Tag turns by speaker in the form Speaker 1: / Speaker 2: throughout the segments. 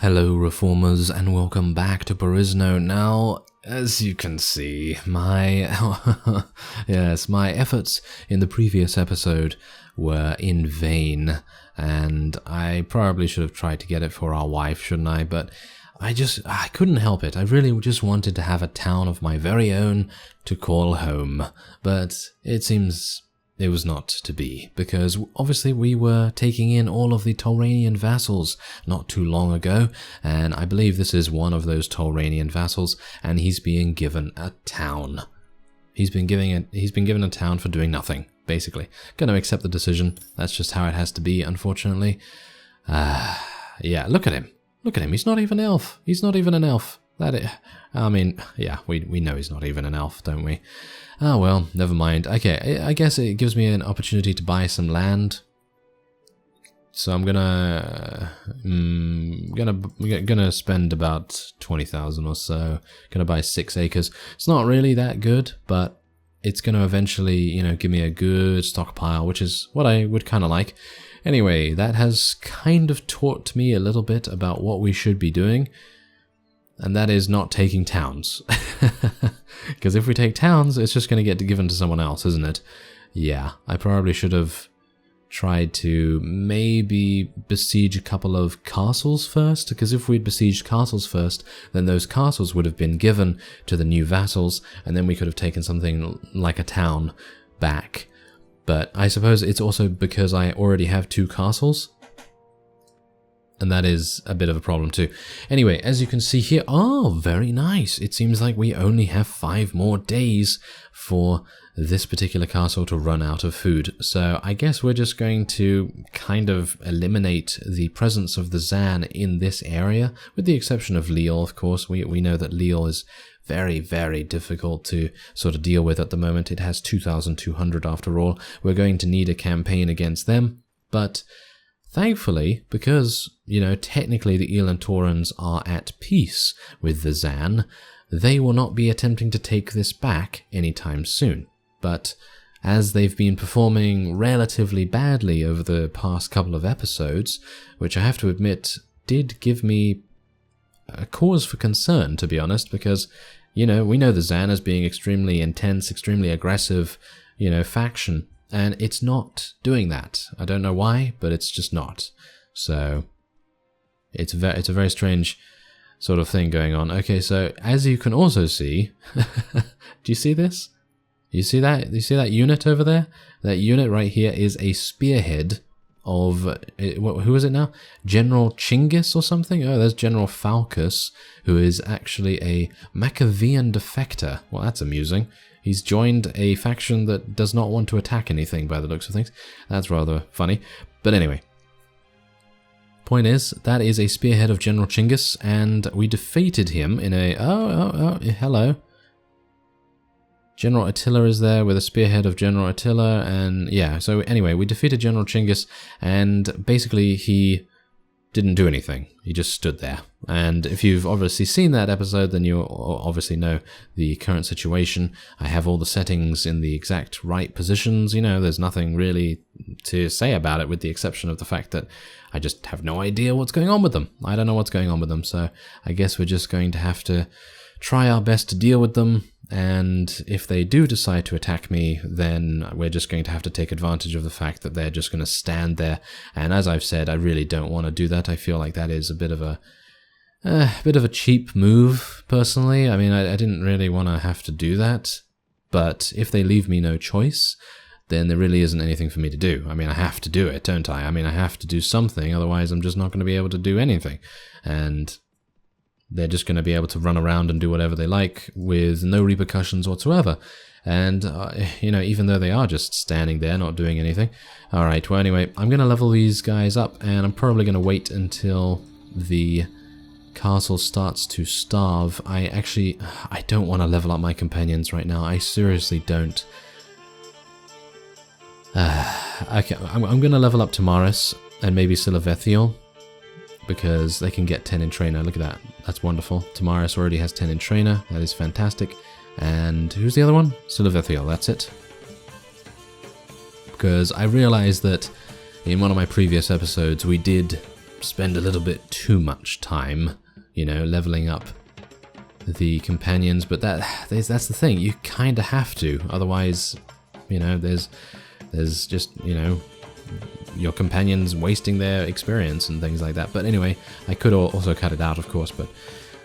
Speaker 1: Hello reformers and welcome back to Perisno. Now, as you can see, my efforts in the previous episode were in vain, and I probably should have tried to get it for our wife, shouldn't I? But I couldn't help it. I really just wanted to have a town of my very own to call home, but it seems it was not to be, because obviously we were taking in all of the Tolranian vassals not too long ago, and I believe this is one of those Tolranian vassals, and he's being given a town. He's been given a town for doing nothing, basically. Gonna accept the decision. That's just how it has to be, unfortunately. Yeah, look at him. Look at him. He's not even an elf. He's not even an elf. We know he's not even an elf, don't we? Oh well, never mind. Okay, I guess it gives me an opportunity to buy some land. So I'm gonna spend about 20,000 or so. Gonna buy 6 acres. It's not really that good, but it's gonna eventually, give me a good stockpile, which is what I would kind of like. Anyway, that has kind of taught me a little bit about what we should be doing. And that is not taking towns. Because if we take towns, it's just going to get given to someone else, isn't it? Yeah, I probably should have tried to maybe besiege a couple of castles first. Because if we'd besieged castles first, then those castles would have been given to the new vassals. And then we could have taken something like a town back. But I suppose it's also because I already have 2 castles. And that is a bit of a problem too. Anyway, as you can see here, oh, very nice. It seems like we only have 5 more days for this particular castle to run out of food. So I guess we're just going to kind of eliminate the presence of the Zan in this area, with the exception of Lille, of course. We know that Lille is very, very difficult to sort of deal with at the moment. It has 2,200 after all. We're going to need a campaign against them, but thankfully, because, technically the Elantorans are at peace with the Zan, they will not be attempting to take this back anytime soon. But as they've been performing relatively badly over the past couple of episodes, which I have to admit did give me a cause for concern, to be honest, because, we know the Zan as being extremely intense, extremely aggressive, faction. And it's not doing that. I don't know why, but it's just not. So it's a very strange sort of thing going on. Okay, so as you can also see, do you see this? You see that? You see that unit over there? That unit right here is a spearhead of, who is it now? General Chinggis or something? Oh, there's General Falcus, who is actually a Machiavellian defector. Well, that's amusing. He's joined a faction that does not want to attack anything by the looks of things. That's rather funny. But anyway. Point is, that is a spearhead of General Chinggis, and we defeated him in a... Oh, hello. General Attila is there with a spearhead of General Attila, and yeah, so anyway, we defeated General Chinggis, and basically he didn't do anything. He just stood there. And if you've obviously seen that episode, then you obviously know the current situation. I have all the settings in the exact right positions. There's nothing really to say about it, with the exception of the fact that I just have no idea what's going on with them. I don't know what's going on with them, so I guess we're just going to have to try our best to deal with them. And if they do decide to attack me, then we're just going to have to take advantage of the fact that they're just going to stand there. And as I've said, I really don't want to do that. I feel like that is a bit of a cheap move, personally. I mean, I didn't really want to have to do that. But if they leave me no choice, then there really isn't anything for me to do. I mean, I have to do it, don't I? I mean, I have to do something, otherwise I'm just not going to be able to do anything. And they're just going to be able to run around and do whatever they like with no repercussions whatsoever. And, even though they are just standing there, not doing anything. Alright, well anyway, I'm going to level these guys up, and I'm probably going to wait until the castle starts to starve. I don't want to level up my companions right now. I seriously don't. Okay, I'm going to level up Tamaris and maybe Silavethiel, because they can get 10 in trainer. Look at that. That's wonderful. Tamaris already has 10 in trainer. That is fantastic. And who's the other one? Silavethiel, that's it. Because I realized that in one of my previous episodes we did spend a little bit too much time, you know, leveling up the companions, but that's the thing, you kind of have to, otherwise, you know, there's just, you know, your companions wasting their experience and things like that. But anyway, I could also cut it out, of course, but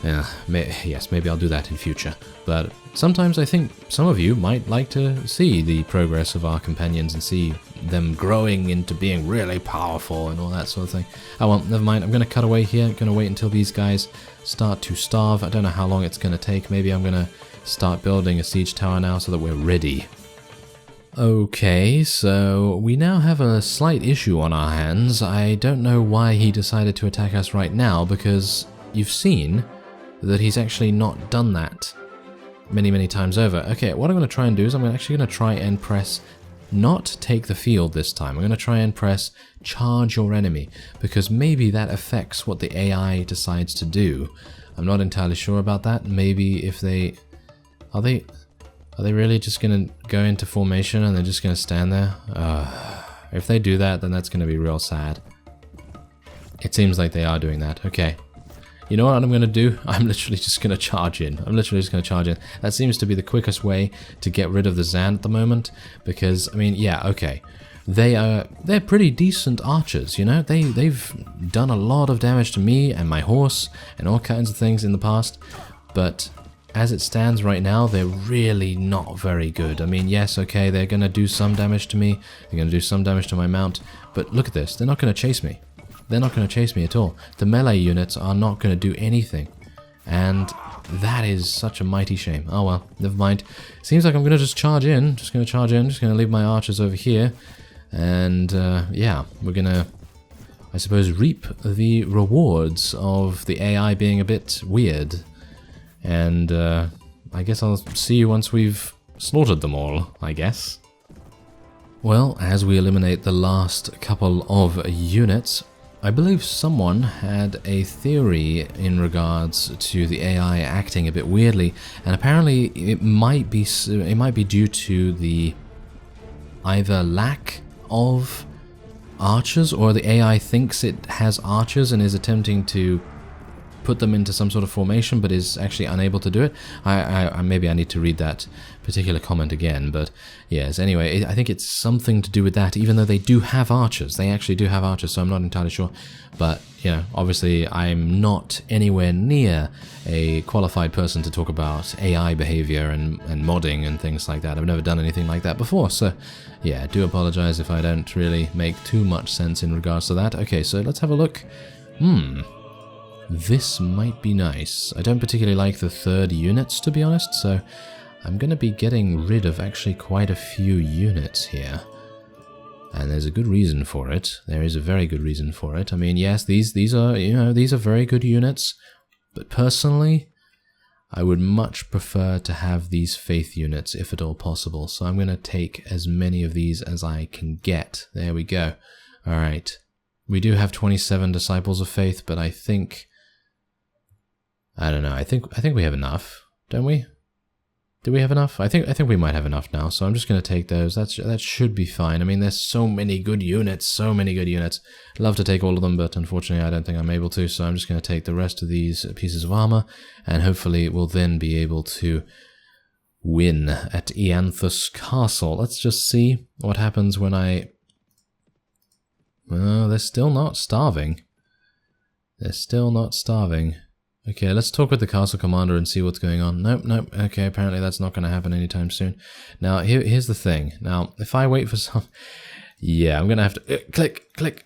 Speaker 1: yes, maybe I'll do that in future. But sometimes I think some of you might like to see the progress of our companions and see them growing into being really powerful and all that sort of thing. Oh well, never mind, I'm going to cut away here. I'm going to wait until these guys start to starve. I don't know how long it's going to take. Maybe I'm going to start building a siege tower now so that we're ready. Okay, so we now have a slight issue on our hands. I don't know why he decided to attack us right now, because you've seen that he's actually not done that many times over. Okay, what I'm going to try and do is I'm actually going to try and press not take the field this time. I'm going to try and press charge your enemy, because maybe that affects what the AI decides to do. I'm not entirely sure about that. Maybe if they... Are they really just going to go into formation and they're just going to stand there? If they do that, then that's going to be real sad. It seems like they are doing that. Okay. You know what I'm going to do? I'm literally just going to charge in. That seems to be the quickest way to get rid of the Zan at the moment, because, I mean, yeah, okay. They're pretty decent archers, you know? They've done a lot of damage to me and my horse and all kinds of things in the past, but as it stands right now, they're really not very good. I mean, yes, okay, they're going to do some damage to me, they're going to do some damage to my mount, but look at this, they're not going to chase me. They're not going to chase me at all. The melee units are not going to do anything, and that is such a mighty shame. Oh well, never mind. Seems like I'm going to just charge in, just going to leave my archers over here, and yeah, we're going to, I suppose, reap the rewards of the AI being a bit weird. And I guess I'll see you once we've slaughtered them all, I guess. Well, as we eliminate the last couple of units, I believe someone had a theory in regards to the AI acting a bit weirdly, and apparently it might be due to the either lack of archers, or the AI thinks it has archers and is attempting to put them into some sort of formation but is actually unable to do it. Maybe I need to read that particular comment again, but yes, anyway, I think it's something to do with that, even though they do have archers. They actually do have archers, so I'm not entirely sure. But, you know, obviously I'm not anywhere near a qualified person to talk about AI behavior and modding and things like that. I've never done anything like that before, so yeah, I do apologize if I don't really make too much sense in regards to that. Okay, so let's have a look. This might be nice. I don't particularly like the third units, to be honest, so I'm going to be getting rid of actually quite a few units here. And there's a good reason for it. There is a very good reason for it. I mean, yes, these are, you know, these are very good units, but personally, I would much prefer to have these faith units if at all possible. So I'm going to take as many of these as I can get. There we go. All right. We do have 27 disciples of faith, but I think, I don't know. I think we have enough, don't we? Do we have enough? I think we might have enough now. So I'm just going to take those. That should be fine. I mean, there's so many good units. So many good units. I'd love to take all of them, but unfortunately, I don't think I'm able to. So I'm just going to take the rest of these pieces of armor, and hopefully, we'll then be able to win at Ianthas Castle. Let's just see what happens when I. Well, they're still not starving. They're still not starving. Okay, let's talk with the castle commander and see what's going on. Nope. Okay, apparently that's not going to happen anytime soon. Now, here's the thing. Now, if I wait for some... Yeah, I'm going to have to... click.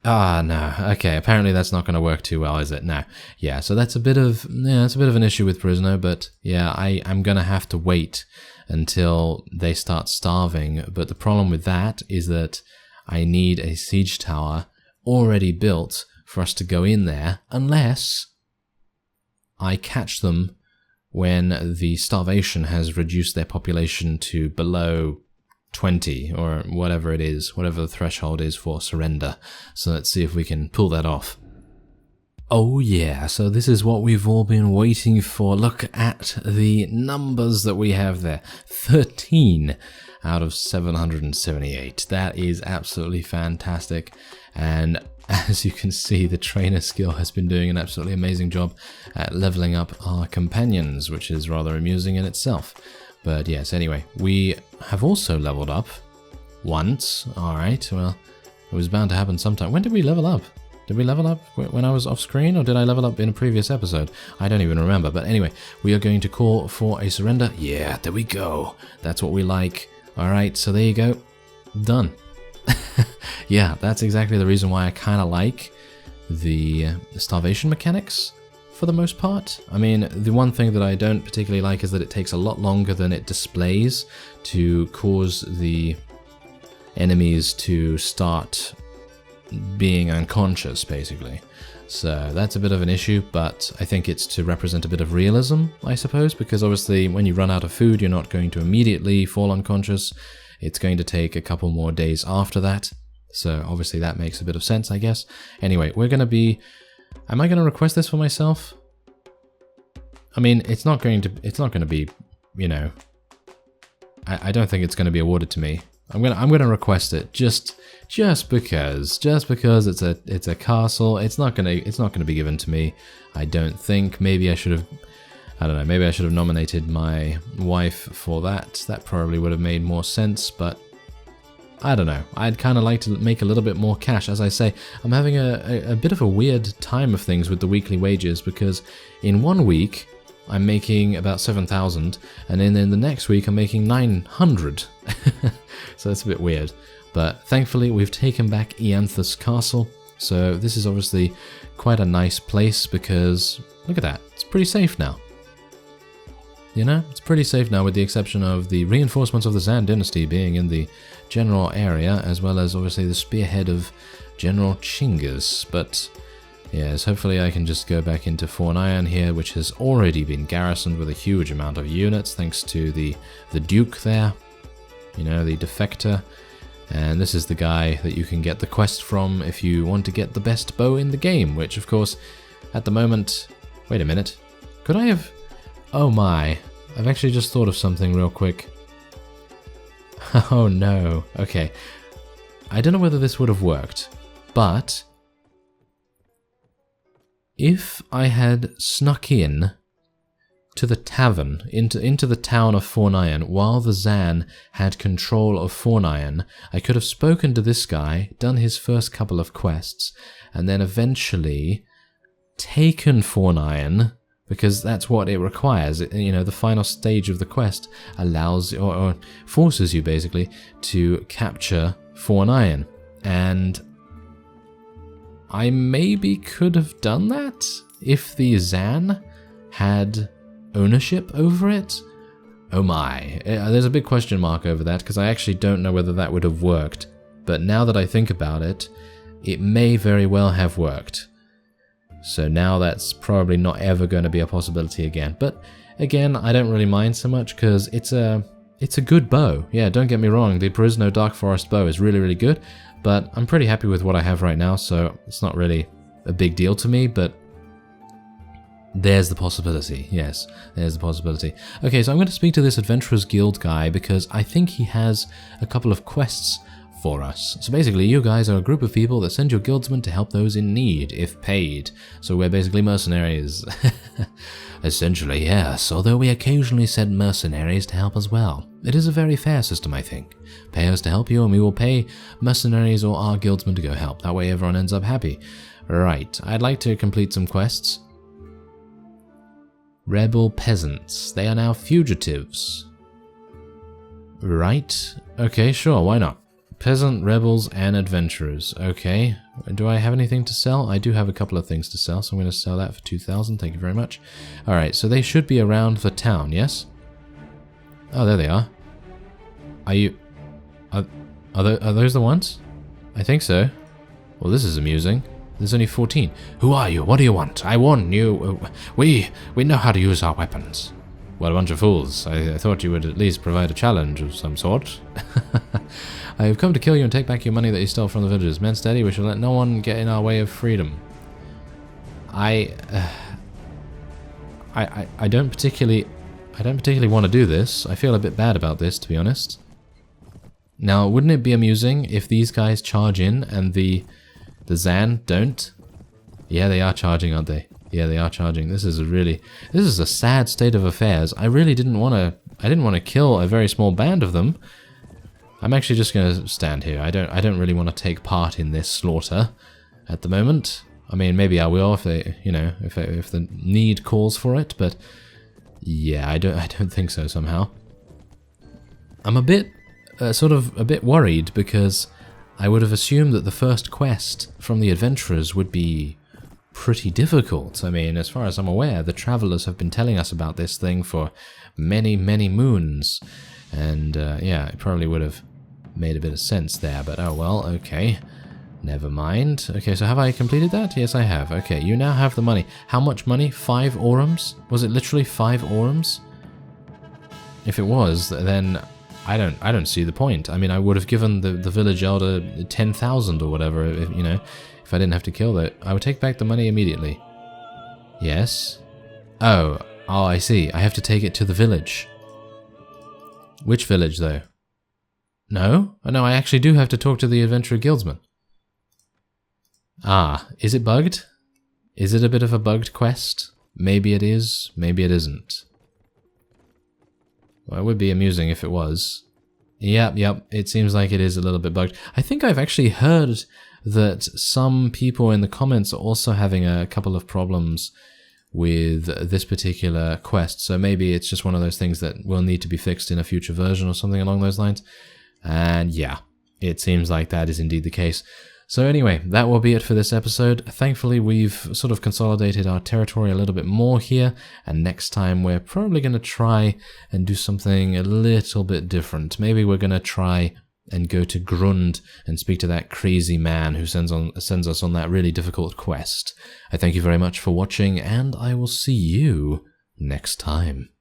Speaker 1: No. Okay, apparently that's not going to work too well, is it? No. Yeah, so that's a bit of... Yeah, it's a bit of an issue with Perisno, but yeah, I'm going to have to wait until they start starving. But the problem with that is that I need a siege tower already built for us to go in there, unless I catch them when the starvation has reduced their population to below 20, or whatever it is, whatever the threshold is for surrender. So let's see if we can pull that off. Oh yeah, so this is what we've all been waiting for. Look at the numbers that we have there. 13 out of 778. That is absolutely fantastic. And as you can see, the trainer skill has been doing an absolutely amazing job at leveling up our companions, which is rather amusing in itself. But yes, anyway, we have also leveled up once. Alright, well, it was bound to happen sometime. When did we level up? Did we level up when I was off screen, or did I level up in a previous episode? I don't even remember. But anyway, we are going to call for a surrender. Yeah, there we go. That's what we like. Alright, so there you go. Done. Yeah, that's exactly the reason why I kind of like the starvation mechanics for the most part. I mean, the one thing that I don't particularly like is that it takes a lot longer than it displays to cause the enemies to start being unconscious, basically. So that's a bit of an issue, but I think it's to represent a bit of realism, I suppose, because obviously when you run out of food, you're not going to immediately fall unconscious. It's going to take a couple more days after that. So obviously that makes a bit of sense, I guess. Anyway, we're going to be... Am I going to request this for myself? I mean, it's not going to be, you know... I don't think it's going to be awarded to me. I'm gonna request it just because it's a castle. It's not gonna be given to me. I don't think. Maybe I should have. I don't know. Maybe I should have nominated my wife for that. That probably would have made more sense. But I don't know. I'd kind of like to make a little bit more cash. As I say, I'm having a bit of a weird time of things with the weekly wages, because in 1 week I'm making about 7,000, and then in the next week I'm making 900. So that's a bit weird. But thankfully we've taken back Ianthas Castle, so this is obviously quite a nice place, because look at that, it's pretty safe now. You know, it's pretty safe now, with the exception of the reinforcements of the Zan dynasty being in the general area, as well as obviously the spearhead of General Chinggis. But yes, hopefully I can just go back into Fyhrr here, which has already been garrisoned with a huge amount of units, thanks to the Duke there, you know, the defector. And this is the guy that you can get the quest from if you want to get the best bow in the game, which of course, at the moment... Wait a minute. Could I have... Oh my. I've actually just thought of something real quick. Oh no. Okay. I don't know whether this would have worked, but... if I had snuck in to the tavern, into the town of Fyhrr while the Zan had control of Fyhrr, I could have spoken to this guy, done his first couple of quests, and then eventually taken Fyhrr, because that's what it requires. You know, the final stage of the quest allows, or forces you basically, to capture Fyhrr. And I maybe could have done that if the Zan had ownership over it. Oh my, there's a big question mark over that, because I actually don't know whether that would have worked. But now that I think about it, it may very well have worked. So now that's probably not ever going to be a possibility again. But again, I don't really mind so much, because it's a good bow. Yeah, don't get me wrong, the Perisno Dark Forest bow is really, really good. But I'm pretty happy with what I have right now, so it's not really a big deal to me, but there's the possibility. Yes, there's the possibility. Okay, so I'm going to speak to this Adventurers Guild guy, because I think he has a couple of quests for us. So basically, you guys are a group of people that send your guildsmen to help those in need, if paid. So we're basically mercenaries. Essentially, yes, although we occasionally send mercenaries to help as well. It is a very fair system, I think. Pay us to help you, and we will pay mercenaries or our guildsmen to go help. That way everyone ends up happy. Right, I'd like to complete some quests. Rebel peasants. They are now fugitives. Right. Okay, sure, why not? Peasant, rebels, and adventurers. Okay. Do I have anything to sell? I do have a couple of things to sell, so I'm going to sell that for 2,000. Thank you very much. Alright, so they should be around the town, yes? Oh, there they are. Are you... Are those the ones? I think so. Well, this is amusing. There's only 14. Who are you? What do you want? I warn you. We know how to use our weapons. What a bunch of fools. I thought you would at least provide a challenge of some sort. I have come to kill you and take back your money that you stole from the villagers. Men steady, we shall let no one get in our way of freedom. I don't particularly want to do this. I feel a bit bad about this, to be honest. Now, wouldn't it be amusing if these guys charge in and the The Zan don't. Yeah, they are charging, aren't they? Yeah, they are charging. This is a sad state of affairs. I really didn't want to kill a very small band of them. I'm actually just going to stand here. I don't really want to take part in this slaughter at the moment. I mean, maybe I will if they, you know, if the need calls for it, but yeah, I don't think so somehow. I'm a bit a bit worried because I would have assumed that the first quest from the adventurers would be pretty difficult. I mean, as far as I'm aware, the travelers have been telling us about this thing for many, many moons. And yeah, it probably would have made a bit of sense there, but oh well, okay. Never mind. Okay, so have I completed that? Yes, I have. Okay, you now have the money. How much money? 5 orums? Was it literally 5 orums? If it was, then I don't see the point. I mean, I would have given the village elder 10,000 or whatever, if, you know, if I didn't have to kill it. I would take back the money immediately. Yes. Oh, I see. I have to take it to the village. Which village, though? No? Oh, no, I actually do have to talk to the adventurer guildsman. Ah, is it bugged? Is it a bit of a bugged quest? Maybe it is, maybe it isn't. Well, it would be amusing if it was. Yep, it seems like it is a little bit bugged. I think I've actually heard that some people in the comments are also having a couple of problems with this particular quest, so maybe it's just one of those things that will need to be fixed in a future version or something along those lines. And yeah, it seems like that is indeed the case. So anyway, that will be it for this episode. Thankfully, we've sort of consolidated our territory a little bit more here, and next time we're probably going to try and do something a little bit different. Maybe we're going to try and go to Grund and speak to that crazy man who sends us on that really difficult quest. I thank you very much for watching, and I will see you next time.